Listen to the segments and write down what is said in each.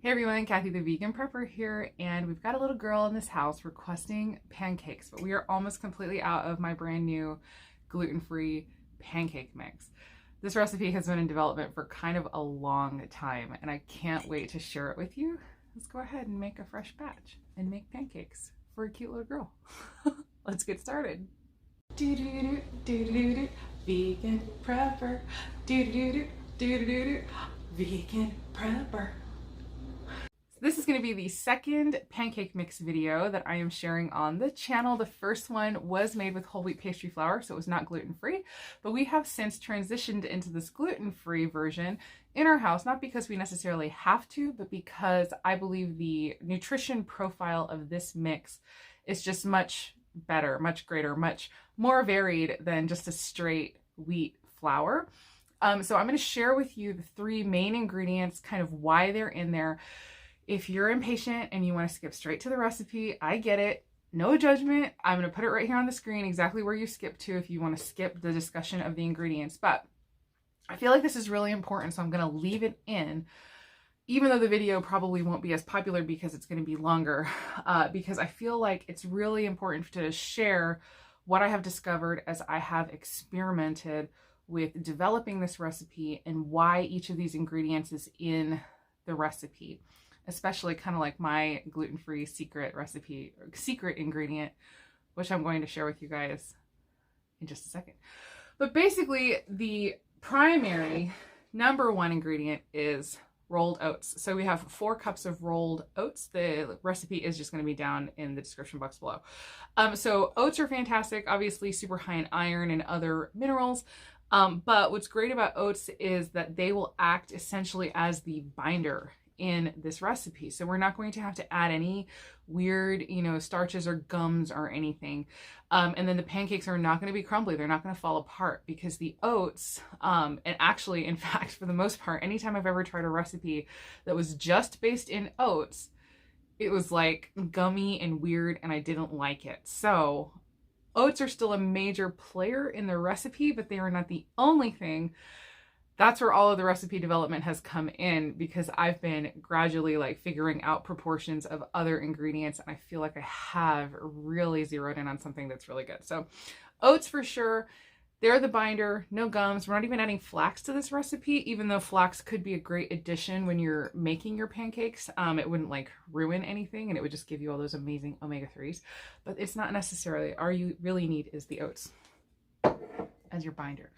Hey everyone, Kathy the Vegan Prepper here, and we've got a little girl in this house requesting pancakes, but we are almost completely out of my brand new gluten-free pancake mix. This recipe has been in development for kind of a long time, and I can't wait to share it with you. Let's go ahead and make a fresh batch and make pancakes for a cute little girl. Let's get started. Do-do-do, do-do-do, vegan prepper. Do-do-do, do-do-do, vegan prepper. This is going to be the second pancake mix video that I am sharing on the channel. The first one was made with whole wheat pastry flour, so it was not gluten-free, but we have since transitioned into this gluten-free version in our house, not because we necessarily have to, but because I believe the nutrition profile of this mix is just much better, much greater, much more varied than just a straight wheat flour. So I'm going to share with you the three main ingredients, kind of why they're in there. If you're impatient and you want to skip straight to the recipe, I get it. No judgment. I'm going to put it right here on the screen exactly where you skip to if you want to skip the discussion of the ingredients. But I feel like this is really important, so I'm going to leave it in, even though the video probably won't be as popular because it's going to be longer, because I feel like it's really important to share what I have discovered as I have experimented with developing this recipe and why each of these ingredients is in the recipe. Especially kind of like my gluten-free secret recipe, secret ingredient, which I'm going to share with you guys in just a second. But basically, the primary number one ingredient is rolled oats. So we have 4 cups of rolled oats. The recipe is just going to be down in the description box below. So oats are fantastic, obviously super high in iron and other minerals. But what's great about oats is that they will act essentially as the binder in this recipe. So we're not going to have to add any weird, starches or gums or anything. And then the pancakes are not going to be crumbly. They're not going to fall apart because the oats, and actually, in fact, for the most part, anytime I've ever tried a recipe that was just based in oats, it was like gummy and weird and I didn't like it. So oats are still a major player in the recipe, but they are not the only thing. That's where all of the recipe development has come in, because I've been gradually figuring out proportions of other ingredients, and I feel like I have really zeroed in on something that's really good. So oats for sure, they're the binder, no gums. We're not even adding flax to this recipe, even though flax could be a great addition when you're making your pancakes. It wouldn't ruin anything, and it would just give you all those amazing omega-3s, but it's not necessarily. All you really need is the oats as your binder.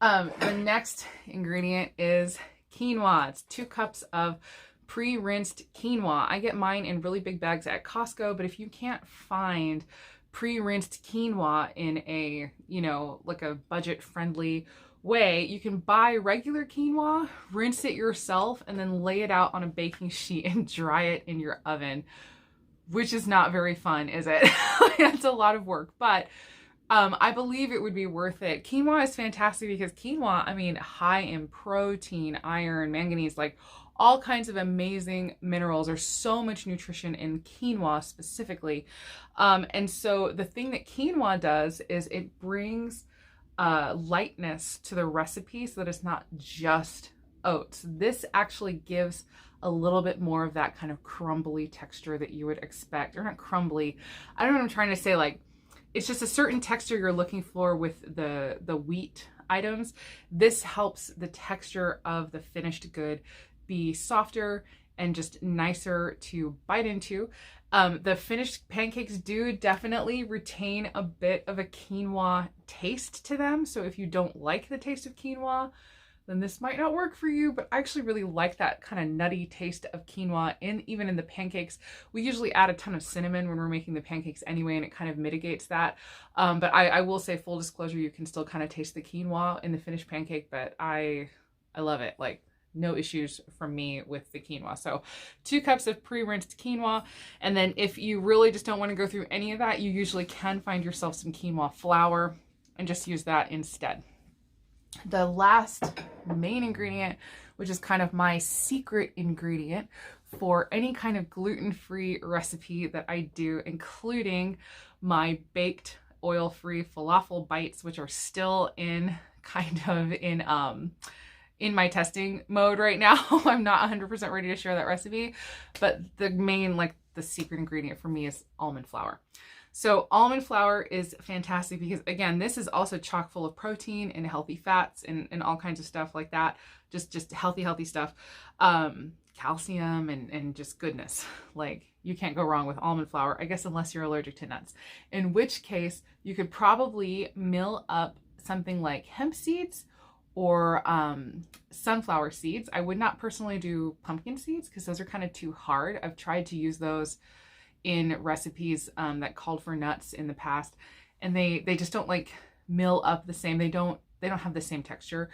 The next ingredient is quinoa. It's 2 cups of pre-rinsed quinoa. I get mine in really big bags at Costco, but if you can't find pre-rinsed quinoa in a, a budget-friendly way, you can buy regular quinoa, rinse it yourself, and then lay it out on a baking sheet and dry it in your oven, which is not very fun, is it? It's a lot of work, but I believe it would be worth it. Quinoa is fantastic because quinoa, high in protein, iron, manganese, all kinds of amazing minerals. There's so much nutrition in quinoa specifically. And so the thing that quinoa does is it brings lightness to the recipe so that it's not just oats. This actually gives a little bit more of that kind of crumbly texture that you would expect. Or not crumbly. I don't know what I'm trying to say, it's just a certain texture you're looking for with the wheat items. This helps the texture of the finished good be softer and just nicer to bite into. The finished pancakes do definitely retain a bit of a quinoa taste to them. So if you don't like the taste of quinoa, then this might not work for you, but I actually really like that kind of nutty taste of quinoa even in the pancakes. We usually add a ton of cinnamon when we're making the pancakes anyway, and it kind of mitigates that. But I will say, full disclosure, you can still kind of taste the quinoa in the finished pancake, but I love it. No issues from me with the quinoa. So 2 cups of pre-rinsed quinoa. And then if you really just don't want to go through any of that, you usually can find yourself some quinoa flour and just use that instead. The last main ingredient, which is kind of my secret ingredient for any kind of gluten-free recipe that I do, including my baked oil-free falafel bites, which are still in in my testing mode right now. I'm not 100% ready to share that recipe, but the main, like the secret ingredient for me is almond flour. So almond flour is fantastic because, again, this is also chock full of protein and healthy fats and all kinds of stuff like that. Just healthy stuff. Calcium and just goodness. Like, you can't go wrong with almond flour, I guess, unless you're allergic to nuts. In which case, you could probably mill up something like hemp seeds or sunflower seeds. I would not personally do pumpkin seeds because those are kind of too hard. I've tried to use those in recipes that called for nuts in the past, and they just don't like mill up the same. They don't have the same texture.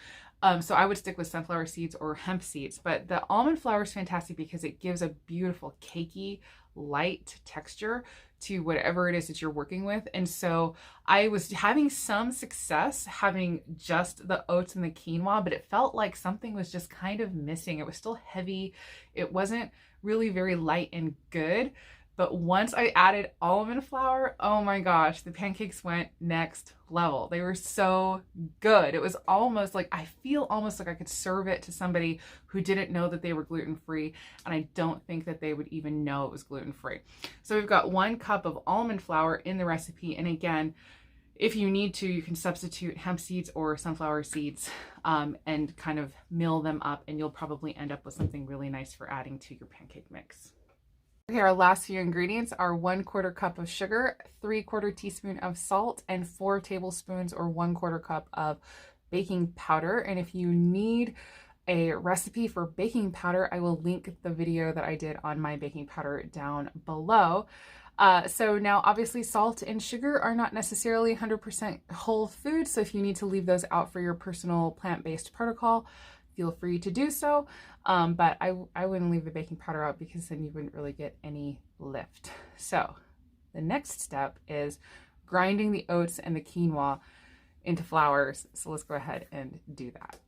So I would stick with sunflower seeds or hemp seeds, but the almond flour is fantastic because it gives a beautiful cakey, light texture to whatever it is that you're working with. And so I was having some success having just the oats and the quinoa, but it felt like something was just kind of missing. It was still heavy. It wasn't really very light and good. But once I added almond flour, oh my gosh, the pancakes went next level. They were so good. It was almost like, I feel almost like I could serve it to somebody who didn't know that they were gluten-free, and I don't think that they would even know it was gluten-free. So we've got 1 cup of almond flour in the recipe, and again, if you need to, you can substitute hemp seeds or sunflower seeds and kind of mill them up, and you'll probably end up with something really nice for adding to your pancake mix. Okay, our last few ingredients are 1/4 cup of sugar, 3/4 teaspoon of salt, and 4 tablespoons or 1/4 cup of baking powder. And if you need a recipe for baking powder, I will link the video that I did on my baking powder down below. So now obviously salt and sugar are not necessarily 100% whole food. So if you need to leave those out for your personal plant-based protocol, feel free to do so. But I wouldn't leave the baking powder out because then you wouldn't really get any lift. So the next step is grinding the oats and the quinoa into flours. So let's go ahead and do that.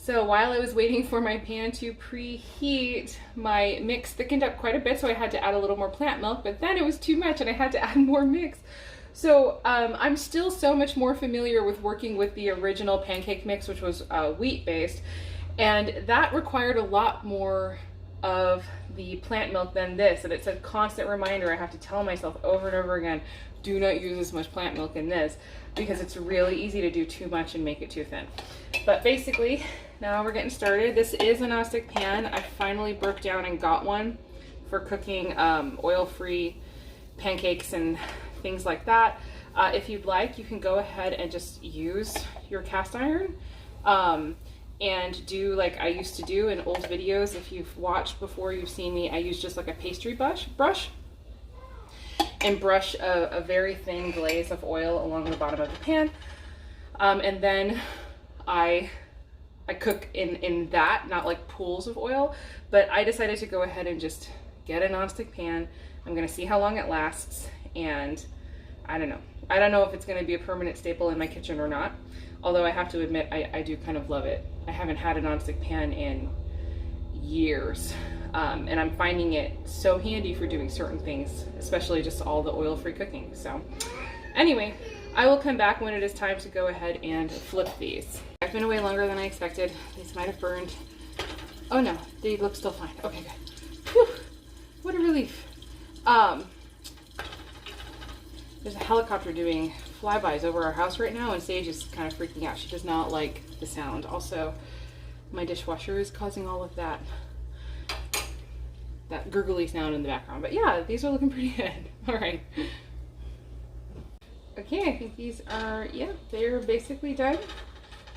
So while I was waiting for my pan to preheat, my mix thickened up quite a bit, so I had to add a little more plant milk, but then it was too much and I had to add more mix. So I'm still so much more familiar with working with the original pancake mix, which was wheat-based, and that required a lot more of the plant milk than this, and it's a constant reminder I have to tell myself over and over again, do not use as much plant milk in this, because it's really easy to do too much and make it too thin. But basically, now we're getting started. This is a nonstick pan. I finally broke down and got one for cooking oil-free pancakes and things like that. If you'd like, you can go ahead and just use your cast iron and do like I used to do in old videos. If you've watched before, you've seen me, I use just like a pastry brush and brush a very thin glaze of oil along the bottom of the pan. And then I cook in that, not like pools of oil, but I decided to go ahead and just get a nonstick pan. I'm gonna see how long it lasts, and I don't know. I don't know if it's gonna be a permanent staple in my kitchen or not, although I have to admit, I do kind of love it. I haven't had a nonstick pan in years, and I'm finding it so handy for doing certain things, especially just all the oil-free cooking. So anyway, I will come back when it is time to go ahead and flip these. I've been away longer than I expected. These might have burned. Oh no, they look still fine. Okay, good. Whew, what a relief. There's a helicopter doing flybys over our house right now, and Sage is kind of freaking out. She does not like the sound. Also, my dishwasher is causing all of that gurgly sound in the background. But yeah, these are looking pretty good. All right. Okay, I think these are, yeah, they're basically done.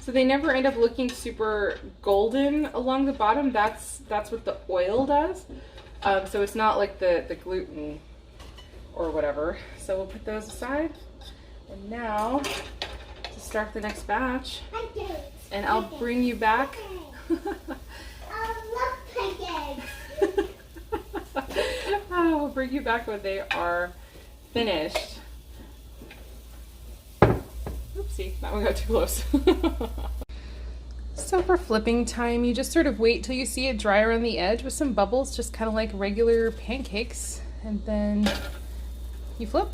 So they never end up looking super golden along the bottom. That's what the oil does. So it's not like the gluten or whatever. So we'll put those aside. And now to start the next batch. And I'll bring you back. I love pancakes. I'll bring you back when they are finished. Oopsie, that one got too close. So for flipping time, you just sort of wait till you see it dry around the edge with some bubbles, just kind of like regular pancakes, and then you flip.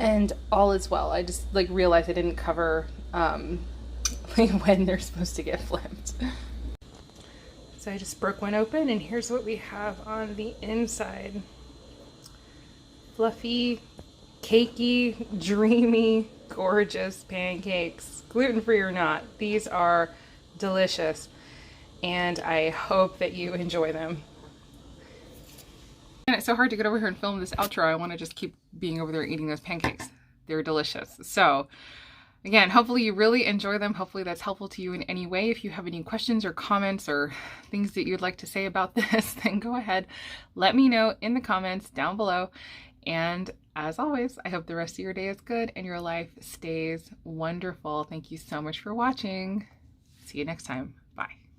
And all is well. I just like realized I didn't cover when they're supposed to get flipped. So I just broke one open, and here's what we have on the inside. Fluffy, cakey, dreamy, gorgeous pancakes. Gluten-free or not, these are delicious, and I hope that you enjoy them. And it's so hard to get over here and film this outro. I want to just keep being over there eating those pancakes. They're delicious. So again, hopefully you really enjoy them. Hopefully that's helpful to you in any way. If you have any questions or comments or things that you'd like to say about this, then go ahead, let me know in the comments down below. And as always, I hope the rest of your day is good and your life stays wonderful. Thank you so much for watching. See you next time. Bye.